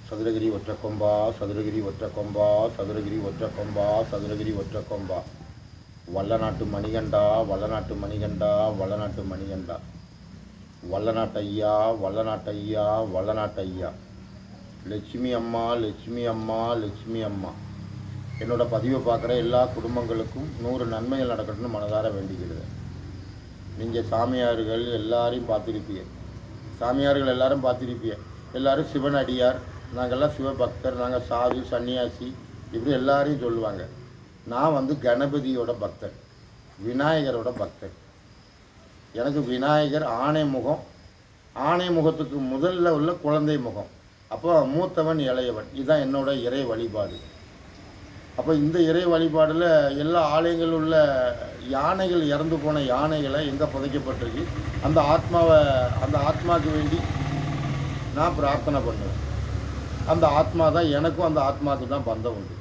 சதுரகிரி ஒற்றக்கொம்பா, சதுரகிரி ஒற்றக்கொம்பா, சதுரகிரி ஒற்றக்கொம்பா, சதுரகிரி ஒற்றக்கொம்பா. வல்லநாட்டு மணிகண்டா, வல்லநாட்டு மணிகண்டா, வல்லநாட்டு மணிகண்டா. வல்லநாட்டையா, வல்லநாட்டையா, வல்லநாட்டையா. லட்சுமி அம்மா, லட்சுமி அம்மா, லட்சுமி அம்மா. என்னோட பதிவை பார்க்குற எல்லா குடும்பங்களுக்கும் 100 நன்மைகள் நடக்கணும்னு மனதார வேண்டிக்கிறது. நீங்கள் சாமியார்கள் எல்லாரையும் பார்த்துருப்பீங்க. சாமியார்கள் எல்லாரும் பார்த்துருப்பீங்க. எல்லோரும் சிவன் அடியார், நாங்கள்லாம் சிவபக்தர், நாங்கள் சாது சன்னியாசி, இப்படி எல்லாரையும் சொல்லுவாங்க. நான் கணபதியோட பக்தர், விநாயகரோட பக்தர். எனக்கு விநாயகர் ஆணை முகம், ஆணை முகத்துக்கு முதல்ல உள்ள குழந்தை முகம். அப்போ மூத்தவன் இளையவன், இதுதான் என்னோட இறை வழிபாடு. அப்போ இந்த இறை வழிபாடில் எல்லா ஆலயங்கள் உள்ள யானைகள், இறந்து போன யானைகளை எங்கே புதைக்கப்பட்டிருக்கு, அந்த ஆத்மாவுக்கு வேண்டி நான் பிரார்த்தனை பண்ணுவேன். அந்த ஆத்மா தான் எனக்கும், அந்த ஆத்மாவுக்கு தான் பந்தம் உண்டு.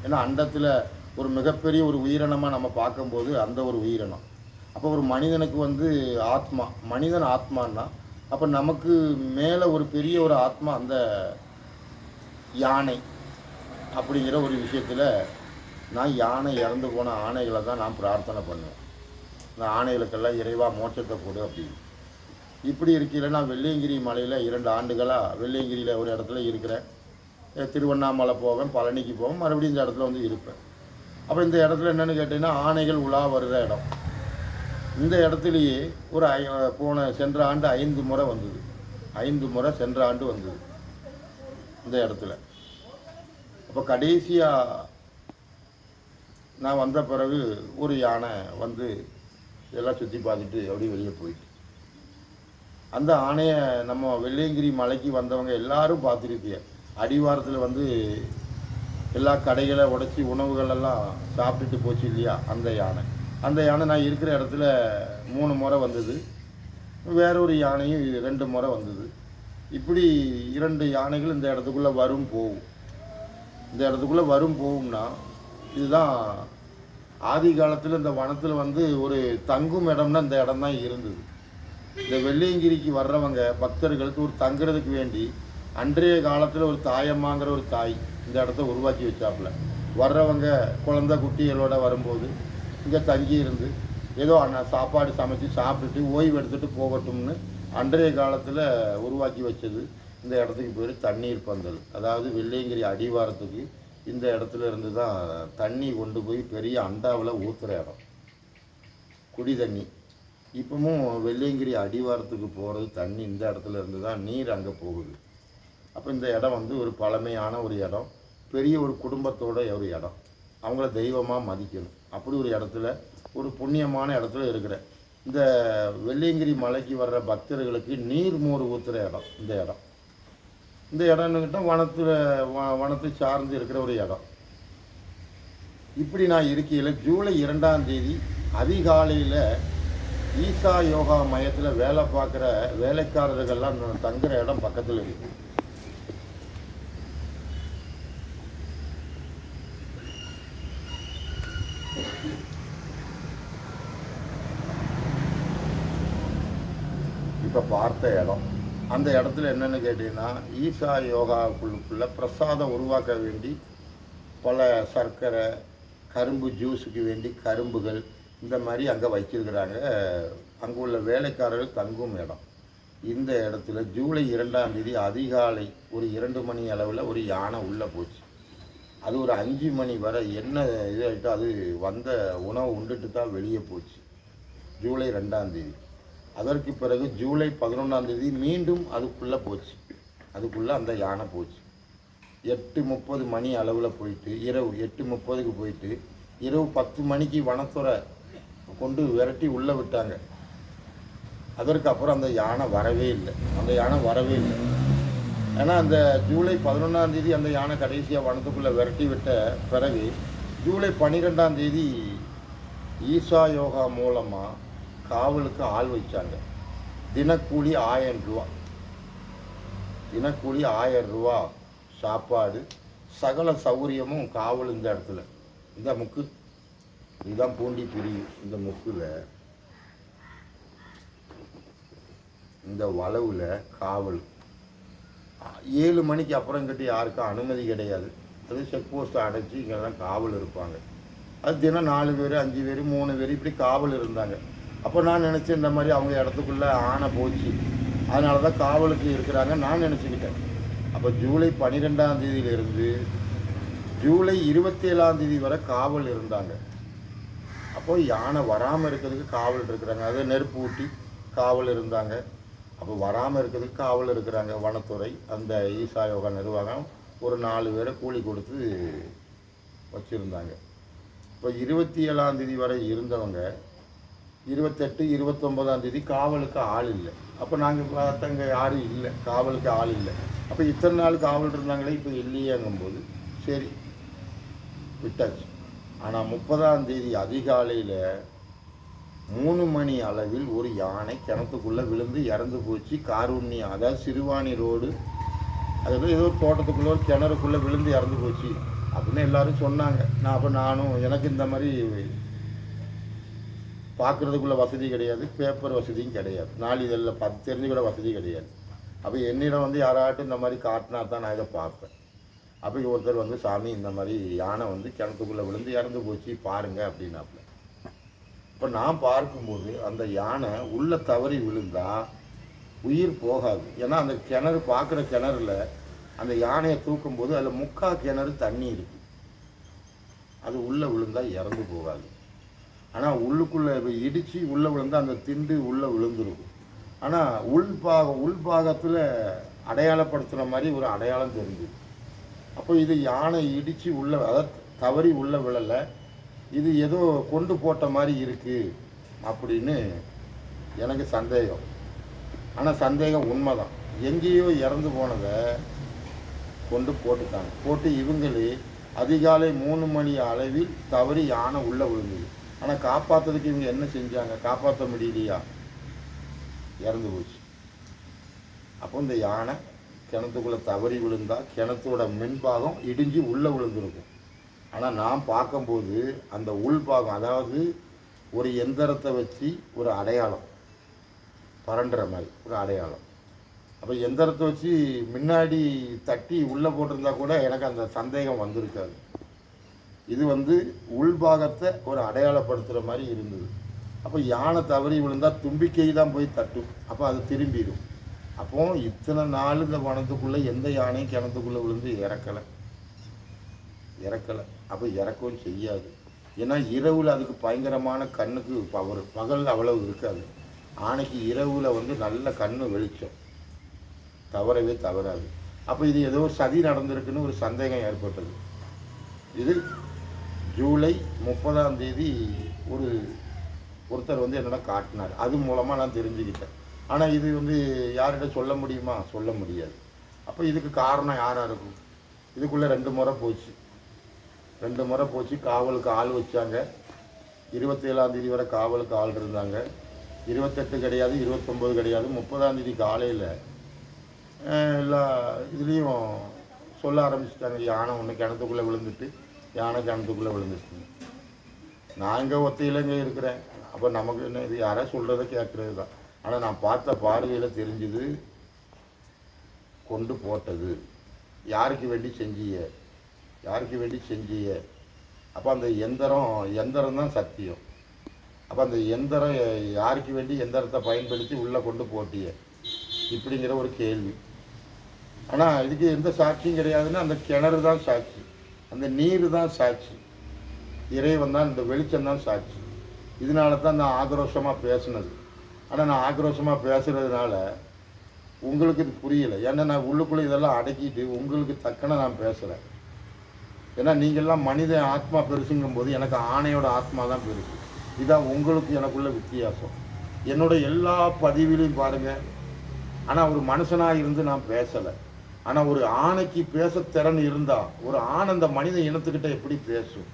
ஏன்னா அண்டத்தில் ஒரு மிகப்பெரிய ஒரு உயிரினமாக நம்ம பார்க்கும்போது அந்த ஒரு உயிரினம். அப்போ ஒரு மனிதனுக்கு ஆத்மா, மனிதன் ஆத்மான்னா அப்போ நமக்கு மேலே ஒரு பெரிய ஒரு ஆத்மா அந்த யானை அப்படிங்கிற ஒரு விஷயத்தில் நான் யானை, இறந்து போன ஆணைகளை தான் நான் பிரார்த்தனை பண்ணுவேன். இந்த ஆணைகளுக்கெல்லாம் இறைவா மோட்சத்தை கொடு அப்படின்னு. இப்படி இருக்கையில் நான் வெள்ளியங்கிரி மலையில் 2 ஆண்டுகளாக வெள்ளியங்கிரியில் ஒரு இடத்துல இருக்கிறேன். திருவண்ணாமலை போவேன், பழனிக்கு போவேன், மறுபடியும் இந்த இடத்துல இருப்பேன். அப்போ இந்த இடத்துல என்னென்னு கேட்டிங்கன்னா, ஆணைகள் உலா வருகிற இடம். இந்த இடத்துலையே ஒரு சென்ற ஆண்டு 5 முறை வந்தது. 5 முறை சென்ற ஆண்டு வந்தது இந்த இடத்துல. அப்போ கடைசியாக நான் வந்த பிறகு ஒரு யானை இதெல்லாம் சுற்றி பார்த்துட்டு அப்படியே வெளியே போயிட்டு. அந்த ஆணையை நம்ம வெள்ளியங்கிரி மலைக்கு வந்தவங்க எல்லாரும் பார்த்துருப்பீங்க. அடிவாரத்தில் எல்லா கடைகளை உடைச்சி உணவுகளெல்லாம் சாப்பிட்டுட்டு போச்சு இல்லையா, அந்த யானை நான் இருக்கிற இடத்துல 3 முறை வந்தது. வேறொரு யானையும் 2 முறை வந்தது. இப்படி 2 யானைகள் இந்த இடத்துக்குள்ளே வரும் போகும். இந்த இடத்துக்குள்ளே வரும் போகும்னா இதுதான் ஆதி காலத்தில் இந்த வனத்தில் ஒரு தங்கும் இடம்னா இந்த இடம் தான் இருந்தது. இந்த வெள்ளியங்கிரிக்கு வர்றவங்க பக்தர்களுக்கு ஒரு தங்குறதுக்கு வேண்டி அன்றைய காலத்தில் ஒரு தாயம்மாங்கிற ஒரு தாய் இந்த இடத்த உருவாக்கி வச்சாப்புல. வர்றவங்க குழந்தை குட்டிகளோட வரும்போது இங்கே தங்கி இருந்து ஏதோ சாப்பாடு சமைச்சு சாப்பிட்டுட்டு ஓய்வு எடுத்துகிட்டு போகட்டும்னு அன்றைய காலத்தில் உருவாக்கி வச்சது இந்த இடத்துக்கு பேர் தண்ணீர் பந்தல். அதாவது வெள்ளியங்கிரி அடிவாரத்துக்கு இந்த இடத்துல இருந்து தான் தண்ணி கொண்டு போய் பெரிய அண்டாவில் ஊற்றுற இடம், குடி தண்ணி. இப்பவும் வெள்ளியங்கிரி அடிவாரத்துக்கு போகிறது தண்ணி இந்த இடத்துல இருந்து தான் நீர் அங்கே போகுது. அப்போ இந்த இடம் ஒரு பழமையான ஒரு இடம், பெரிய ஒரு குடும்பத்தோட ஒரு இடம். அவங்கள தெய்வமாக மதிக்கணும். அப்படி ஒரு இடத்துல, ஒரு புண்ணியமான இடத்துல இருக்கிற இந்த வெள்ளியங்கிரி மலைக்கு வர்ற பக்தர்களுக்கு நீர் மோர் ஊற்றுற இடம் இந்த இடம். இந்த இடம்னுக்கிட்ட வனத்தை சார்ந்து இருக்கிற ஒரு இடம். இப்படி நான் இருக்கையில் ஜூலை 2ஆம் தேதி அதிகாலையில் ஈசா யோகா மையத்தில் வேலை பார்க்குற வேலைக்காரர்கள்லாம் தங்குற இடம் பக்கத்தில் இருக்குது. இப்போ பார்த்த இடம், அந்த இடத்துல என்னென்னு கேட்டிங்கன்னா, ஈசா யோகாக்குள்ளுக்குள்ளே பிரசாதம் உருவாக்க வேண்டி பல சர்க்கரை, கரும்பு ஜூஸுக்கு வேண்டி கரும்புகள் இந்த மாதிரி அங்கே வச்சிருக்கிறாங்க. அங்கே உள்ள வேலைக்காரர்கள் தங்கும் இடம். இந்த இடத்துல ஜூலை 2ஆம் தேதி அதிகாலை ஒரு 2 மணி அளவில் ஒரு யானை உள்ளே போச்சு. அது ஒரு 5 மணி வரை என்ன இதாகிட்டு அது வந்த உணவு உண்டுட்டு தான் வெளியே போச்சு ஜூலை 2ஆம் தேதி. அதற்கு பிறகு ஜூலை 11ஆம் தேதி மீண்டும் அதுக்குள்ளே போச்சு. அதுக்குள்ளே அந்த யானை போச்சு. 8:30 மணி அளவில் போயிட்டு, இரவு 8:30க்கு போயிட்டு இரவு 10 மணிக்கு வனத்துறை கொண்டு விரட்டி உள்ளே விட்டாங்க. அதற்கு அப்புறம் அந்த யானை வரவே இல்லை. ஏன்னா அந்த ஜூலை 11ஆம் தேதி அந்த யானை கடைசியாக வனத்துக்குள்ளே விரட்டி விட்ட பிறகு ஜூலை 12ஆம் தேதி ஈசா யோகா மூலமாக காவலுக்கு ஆள் வச்சாங்க. தினக்கூலி 1000 ரூபா, தினக்கூலி 1000 ரூபா, சாப்பாடு, சகல சௌகரியமும் காவல். இந்த இடத்துல இந்த முக்கு இதுதான் பூண்டி பிரிவு. இந்த முக்கில் இந்த வளவில் காவல் 7 மணிக்கு அப்புறங்கிட்ட யாருக்கும் அனுமதி கிடையாது. அது செக் போஸ்ட்டை அடைச்சி இங்கே தான் காவல் இருப்பாங்க. அது தினம் 4 பேர் 5 பேர் 3 பேர் இப்படி காவல் இருந்தாங்க. அப்போ நான் நினச்சேன் இந்த மாதிரி அவங்க இடத்துக்குள்ளே ஆனை போச்சு, அதனால தான் காவலுக்கு இருக்கிறாங்க நான் நினச்சிக்கிட்டேன். அப்போ ஜூலை 12ஆம் தேதியிலிருந்து ஜூலை 27ஆம் தேதி வரை காவல் இருந்தாங்க. அப்போ யானை வராமல் இருக்கிறதுக்கு காவல் இருக்கிறாங்க. அதை நெருப்பு ஊட்டி காவல் இருந்தாங்க. அப்போ வராமல் இருக்கிறதுக்கு காவல் இருக்கிறாங்க. வனத்துறை அந்த ஈசா யோகா நிர்வாகம் ஒரு 4 பேரை கூலி கொடுத்து வச்சுருந்தாங்க. இப்போ 27ஆம் தேதி வரை இருந்தவங்க 28 29ஆம் தேதி காவலுக்கு ஆள் இல்லை. அப்போ நாங்கள் பார்த்தங்க யாரும் இல்லை, காவலுக்கு ஆள் இல்லை. அப்போ இத்தனை நாள் காவல் இருந்தாங்களே இப்போ இல்லையேங்கும்போது சரி விட்டாச்சு. ஆனால் 30ஆம் தேதி அதிகாலையில் 3 மணி அளவில் ஒரு யானை கிணத்துக்குள்ளே விழுந்து இறந்து போச்சு. காரூண்யா, அதாவது சிறுவாணி ரோடு, அதாவது ஏதோ தோட்டத்துக்குள்ளே ஒரு கிணறுக்குள்ளே விழுந்து இறந்து போச்சு அப்படின்னு எல்லோரும் சொன்னாங்க. நானும் எனக்கு இந்த மாதிரி பார்க்குறதுக்குள்ள வசதி கிடையாது, பேப்பர் வசதியும் கிடையாது, நாளிதழில் பார்த்து தெரிஞ்சுக்கூட வசதி கிடையாது. அப்போ என்னிடம் வந்து யாராட்டும் இந்த மாதிரி காட்டினா தான் நான் இதை பார்ப்பேன். அப்போ ஒருத்தர் வந்து சாமி இந்த மாதிரி யானை வந்து கிணத்துக்குள்ளே விழுந்து இறந்து போச்சு பாருங்கள் அப்படின்னாப்புல. இப்போ நான் பார்க்கும்போது அந்த யானை உள்ளே தவறி விழுந்தால் உயிர் போகாது. ஏன்னா அந்த கிணறு பார்க்குற கிணறுல அந்த யானையை தூக்கும்போது அதில் 3/4 கிணறு தண்ணி இருக்குது. அது உள்ளே விழுந்தால் இறந்து போகாது. ஆனால் உள்ளுக்குள்ளே இடித்து உள்ளே விழுந்தால் அந்த திண்டு உள்ளே விழுந்துருக்கும். ஆனால் உள்பாகத்தில் அடையாளப்படுத்துகிற மாதிரி ஒரு அடையாளம் தெரிஞ்சுது. அப்போ இது யானை இடித்து உள்ளே, அதாவது தவறி உள்ளே விழலை, இது ஏதோ கொண்டு போட்ட மாதிரி இருக்குது அப்படின்னு எனக்கு சந்தேகம். ஆனால் சந்தேகம் உண்மைதான். எங்கேயோ இறந்து போனதை கொண்டு போட்டுட்டாங்க. போட்டு இவங்களே அதிகாலை 3 மணி அளவில் தவறி யானை உள்ளே விழுந்தது. ஆனால் காப்பாற்றுறதுக்கு இவங்க என்ன செஞ்சாங்க? காப்பாற்ற முடியலையா, இறந்து போச்சு. அப்போ இந்த யானை கிணத்துக்குள்ளே தவறி விழுந்தால் கிணத்தோட மின்பாகம் இடிஞ்சு உள்ளே விழுந்துருக்கும். ஆனால் நான் பார்க்கும்போது அந்த உள்பாகம், அதாவது ஒரு எந்திரத்தை வச்சு ஒரு அடையாளம் பரண்டுற மாதிரி ஒரு அடையாளம். அப்போ எந்திரத்தை வச்சு முன்னாடி தட்டி உள்ளே போட்டிருந்தா கூட எனக்கு அந்த சந்தேகம் வந்திருக்காது. இது வந்து உள்பாகத்தை ஒரு அடையாளப்படுத்துகிற மாதிரி இருந்தது. அப்போ யானை தவறி விழுந்தால் தும்பிக்கை தான் போய் தட்டும், அப்போ அது திரும்பிடும். அப்போ இத்தனை நாள் இந்த வனத்துக்குள்ளே எந்த யானையும் கிணத்துக்குள்ளே விழுந்து இறக்கலை. அப்போ இறக்கவும் செய்யாது. ஏன்னா இரவில் அதுக்கு பயங்கரமான கண்ணுக்கு பவர், பகல் அவ்வளவு இருக்காது. ஆனைக்கு இரவில் வந்து நல்ல கண்ணு வெளிச்சம், தவறவே தவறாது. அப்போ இது ஏதோ சதி நடந்திருக்குன்னு ஒரு சந்தேகம் ஏற்பட்டது. இது ஜூலை 30ஆம் தேதி ஒருத்தர் வந்து என்னென்ன காட்டினார், அது மூலமாக நான் தெரிஞ்சுக்கிட்டேன். ஆனால் இது வந்து யார்கிட்ட சொல்ல முடியுமா? சொல்ல முடியாது. அப்போ இதுக்கு காரணம் யாராக இருக்கும்? இதுக்குள்ளே 2 முறை போச்சு. 2 முறை போச்சு. காவலுக்கு ஆள் வச்சாங்க. 27ஆம் தேதி வரை காவலுக்கு ஆள் இருந்தாங்க. 28 கிடையாது, 29 கிடையாது, 30ஆம் தேதி காலையில் எல்லா இதுலேயும் சொல்ல ஆரம்பிச்சிட்டாங்க, யானை ஒன்று கிணத்துக்குள்ளே விழுந்துட்டு, யானை கிணத்துக்குள்ளே விழுந்துச்சு. நான் இங்கே ஒத்தையிலங்க இருக்கிறேன். அப்போ நமக்கு என்ன, இது யாராவது சொல்கிறத கேட்குறது தான். ஆனால் நான் பார்த்த பார்வையில் தெரிஞ்சுது கொண்டு போட்டது. யாருக்கு வேண்டி செஞ்சிய அப்போ அந்த எந்திரம் தான் சத்தியம். அப்போ அந்த எந்திரம் யாருக்கு வேண்டி எந்திரத்தை பயன்படுத்தி உள்ளே கொண்டு போட்டிய இப்படிங்கிற ஒரு கேள்வி. ஆனால் இதுக்கு எந்த சாட்சியும் கிடையாதுன்னா அந்த கிணறு தான் சாட்சி, அந்த நீர் தான் சாட்சி, இறைவன் தான், இந்த வெளிச்சம் தான் சாட்சி. இதனால தான் நான் ஆக்ரோஷமாக பேசுனது. ஆனால் நான் ஆக்ரோஷமாக பேசுகிறதுனால உங்களுக்கு இது புரியலை. ஏன்னா நான் உள்ளுக்குள்ளே இதெல்லாம் அடக்கிட்டு உங்களுக்கு தக்கன நான் பேசுகிறேன். ஏன்னா நீங்கள்லாம் மனித ஆத்மா பெருசுங்கும்போது எனக்கு ஆணையோட ஆத்மா தான் பெருசு. இதான் உங்களுக்கு எனக்குள்ள வித்தியாசம். என்னோட எல்லா பதிவிலையும் பாருங்கள். ஆனால் ஒரு மனுஷனாக இருந்து நான் பேசலை. ஆனால் ஒரு ஆணைக்கு பேச திறன் இருந்தால் ஒரு ஆண் அந்த மனித இனத்துக்கிட்ட எப்படி பேசும்?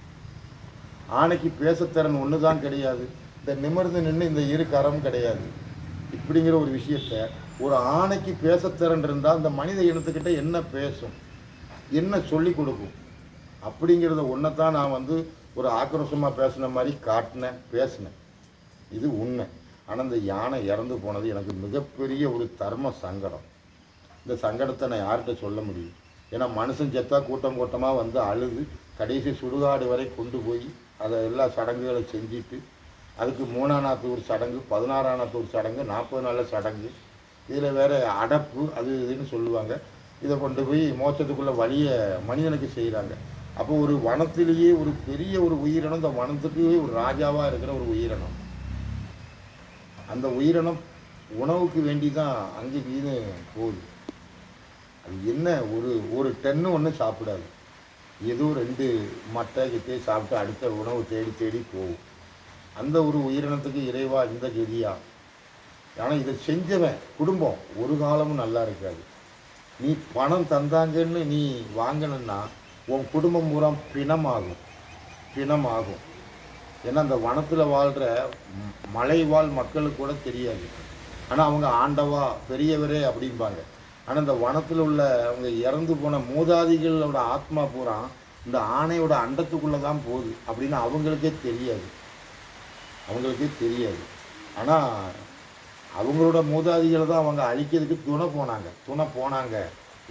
ஆணைக்கு பேசத்திறன் ஒன்று தான் கிடையாது. இந்த நிமிர்ந்து நின்று இந்த 2 கரம் கிடையாது. இப்படிங்கிற ஒரு விஷயத்த ஒரு ஆணைக்கு பேசத்திறன் இருந்தால் அந்த மனித இனத்துக்கிட்ட என்ன பேசும், என்ன சொல்லி கொடுக்கும்? அப்படிங்கிறத ஒன்றை தான் நான் வந்து ஒரு ஆக்ரோஷமாக பேசின மாதிரி பேசினேன். இது உண்மை. ஆனால் இந்த யானை இறந்து போனது எனக்கு மிகப்பெரிய ஒரு தர்ம சங்கடம். இந்த சங்கடத்தை நான் யார்கிட்ட சொல்ல முடியும்? ஏன்னா மனுஷன் செத்தா கூட்டம் கூட்டமாக வந்து அழுது கடைசி சுடுகாடு வரை கொண்டு போய் அதை எல்லா சடங்குகளை செஞ்சுட்டு அதுக்கு 3ஆம் நாத்து ஒரு சடங்கு, 16ஆம் நாத்து ஒரு சடங்கு, 40 நாள் சடங்கு, இதில் வேறு அடப்பு அது இதுன்னு சொல்லுவாங்க. இதை கொண்டு போய் மோட்சத்துக்குள்ள வழியை மனிதனுக்கு செய்கிறாங்க. அப்போ ஒரு வனத்திலேயே ஒரு பெரிய ஒரு உயிரினம், இந்த வனத்துக்கு ஒரு ராஜாவாக இருக்கிற ஒரு உயிரினம். அந்த உயிரினம் உணவுக்கு வேண்டி தான் அங்கே மீது போகுது. அது என்ன, ஒரு டென்னு ஒன்றும் சாப்பிடாது. ஏதோ 2 மட்டை கிட்டே சாப்பிட்டு அடுத்த உணவு தேடி தேடி போகும். அந்த ஒரு உயிரினத்துக்கு இறைவா இந்த கதியா? ஆனால் இதை செஞ்சவன் குடும்பம் ஒரு காலமும் நல்லா இருக்காது. நீ பணம் தந்தாங்கன்னு நீ வாங்கினா உன் குடும்பம் பூரா பிணமாகும். ஏன்னா அந்த வனத்தில் வாழ்கிற மலைவாழ் மக்களுக்கு கூட தெரியாது. ஆனால் அவங்க ஆண்டவா பெரியவரே அப்படிம்பாங்க. ஆனால் இந்த வனத்தில் உள்ள அவங்க இறந்து போன மூதாதிகளோட ஆத்மா பூரா இந்த ஆணையோட அண்டத்துக்குள்ளே தான் போகுது அப்படின்னு அவங்களுக்கே தெரியாது. ஆனால் அவங்களோட மூதாதிகளை தான் அவங்க அழிக்கிறதுக்கு துணை போனாங்க.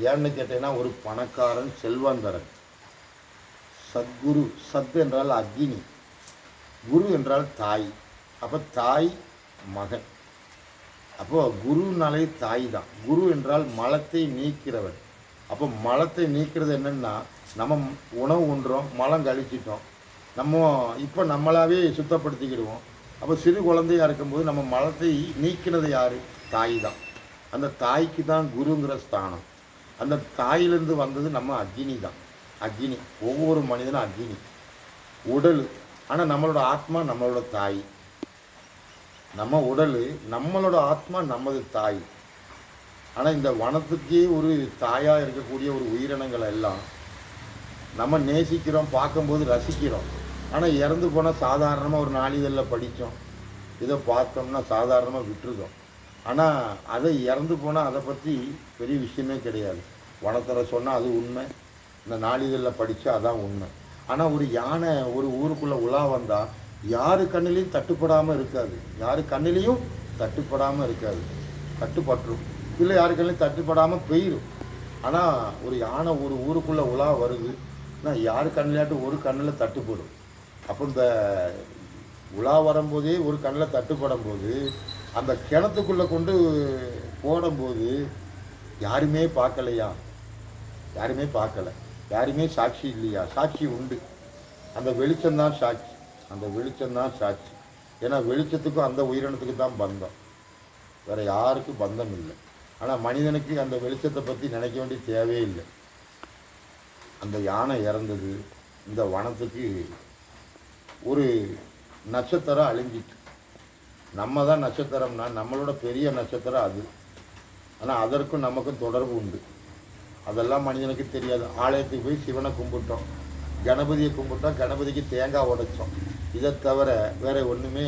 ஏன்னு கேட்டேன்னா, ஒரு பணக்காரன் செல்வந்தரன், சத்குரு, சத் என்றால் அக்னி, குரு என்றால் தாய். அப்போ தாய் மகன். அப்போ குருனாலே தாய் தான். குரு என்றால் மலத்தை நீக்கிறவன். அப்போ மலத்தை நீக்கிறது என்னென்னா, நம்ம உணவு உண்றோம், மலம் கழிச்சிட்டோம், நம்ம இப்போ நம்மளாவே சுத்தப்படுத்திக்கிடுவோம். அப்போ சிறு குழந்தையாக இருக்கும்போது நம்ம மலத்தை நீக்கினது யார்? தாய் தான். அந்த தாய்க்கு தான் குருங்கிற ஸ்தானம். அந்த தாயிலிருந்து வந்தது நம்ம அக்னி தான். அக்னி, ஒவ்வொரு மனிதனும் அக்னி உடல். ஆனால் நம்மளோட ஆத்மா நம்மளோட தாய். நம்ம உடல், நம்மளோட ஆத்மா நமது தாய். ஆனால் இந்த வனத்துக்கே ஒரு தாயாக இருக்கக்கூடிய ஒரு உயிரினங்களை எல்லாம் நம்ம நேசிக்கிறோம், பார்க்கும்போது ரசிக்கிறோம். ஆனால் இறந்து போனால் சாதாரணமாக ஒரு நாளிதழில் படித்தோம், இதை பார்த்தோம்னா சாதாரணமாக விட்டுருக்கோம். ஆனால் அதை இறந்து போனால் அதை பற்றி பெரிய விஷயமே கிடையாது. வனத்தில் சொன்னால் அது உண்மை, இந்த நாளிதழில் படித்தா அதான் உண்மை. ஆனால் ஒரு யானை ஒரு ஊருக்குள்ளே உலா வந்தால் யார் கண்ணிலையும் தட்டுப்படாமல் இருக்காது. தட்டுப்பட்டுரும், இல்லை யாரு கண்ணிலையும் தட்டுப்படாமல் போயிடும். ஆனால் ஒரு யானை ஒரு ஊருக்குள்ளே உலா வருதுன்னா யார் கண்ணிலாட்டும் ஒரு கண்ணில் தட்டுப்படும். அப்போ இந்த உலா வரும்போதே ஒரு கண்ணில் தட்டுப்படும் போது அந்த கிணத்துக்குள்ளே கொண்டு போடும்போது யாருமே பார்க்கலையா? யாருமே சாட்சி இல்லையா? சாட்சி உண்டு. அந்த வெளிச்சம்தான் சாட்சி. ஏன்னா வெளிச்சத்துக்கும் அந்த உயிரினத்துக்கு தான் பந்தம், வேறு யாருக்கும் பந்தம் இல்லை. ஆனால் மனிதனுக்கு அந்த வெளிச்சத்தை பற்றி நினைக்க வேண்டிய தேவையே இல்லை. அந்த யானை இறந்தது, இந்த வனத்துக்கு ஒரு நட்சத்திரம் அழிஞ்சிட்டு. நம்ம தான் நட்சத்திரம்னா நம்மளோட பெரிய நட்சத்திரம் அது. ஆனால் அதற்கும் நமக்கும் தொடர்பு உண்டு. அதெல்லாம் மனிதனுக்கு தெரியாது. ஆலயத்துக்கு போய் சிவனை கும்பிட்டோம், கணபதியை கும்பிட்டோம், கணபதிக்கு தேங்காய் உடைச்சோம். இதை தவிர வேறு ஒன்றுமே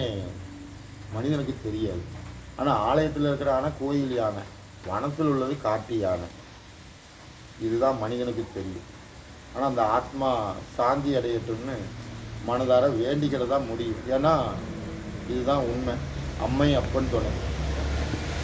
மனிதனுக்கு தெரியாது. ஆனால் ஆலயத்தில் இருக்கிற யானை கோயில் யானை, வனத்தில் உள்ளது காட்டு யானை. இதுதான் மனிதனுக்கு தெரியும். ஆனால் அந்த ஆத்மா சாந்தி அடையட்டும்னு மனதார வேண்டிக்கிட தான் முடியும். ஏன்னா இதுதான் உண்மை. அம்மை அப்பன் துணை.